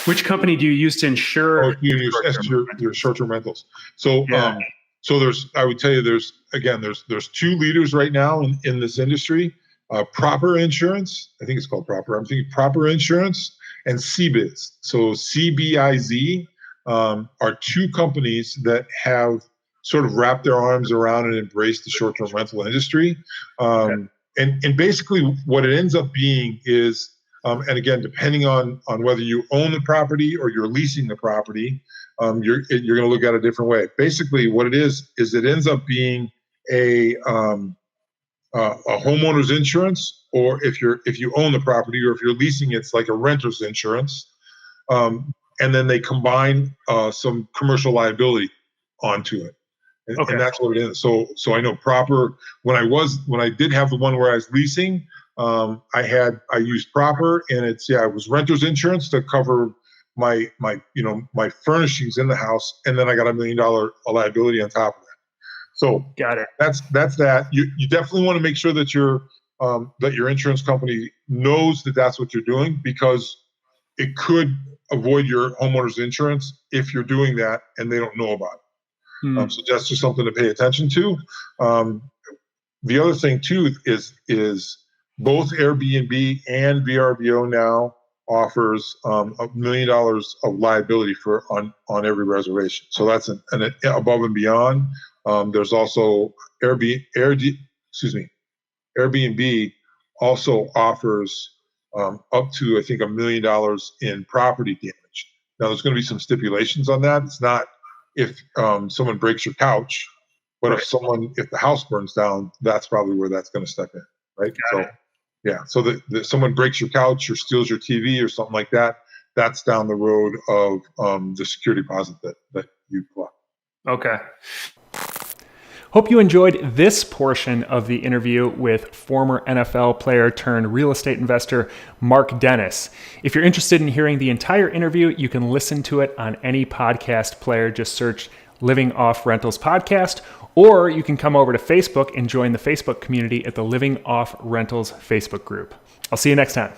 Which company do you use to insure? Your short-term rentals. So, Yeah. I would tell you, there's 2 leaders right now in this industry. Proper Insurance, I think it's called Proper. I'm thinking Proper Insurance and CBIZ. So CBIZ are 2 companies that have sort of wrapped their arms around and embraced the short-term rental industry. And basically what it ends up being is, and again, depending on whether you own the property or you're leasing the property, you're going to look at it a different way. Basically, what it is it ends up being a homeowner's insurance, or if you own the property, or if you're leasing, it's like a renter's insurance. And then they combine some commercial liability onto it. And that's what it is. So I know Proper, when I did have the one where I was leasing, I used Proper, and it was renter's insurance to cover my furnishings in the house, and then I got $1 million liability on top of that. So got it. That's that. You definitely want to make sure that your insurance company knows that that's what you're doing, because it could avoid your homeowner's insurance if you're doing that and they don't know about it. So that's just something to pay attention to. The other thing too is both Airbnb and VRBO now offers $1 million of liability on every reservation. So that's an above and beyond. There's also Airbnb also offers up to, I think, $1 million in property damage. Now there's going to be some stipulations on that. It's not if someone breaks your couch, but if the house burns down, that's probably where that's going to step in, right? So that someone breaks your couch or steals your TV or something like that, that's down the road of the security deposit that you collect. Okay. Hope you enjoyed this portion of the interview with former NFL player turned real estate investor Mark Dennis. If you're interested in hearing the entire interview, you can listen to it on any podcast player. Just search Living Off Rentals Podcast, or you can come over to Facebook and join the Facebook community at the Living Off Rentals Facebook group. I'll see you next time.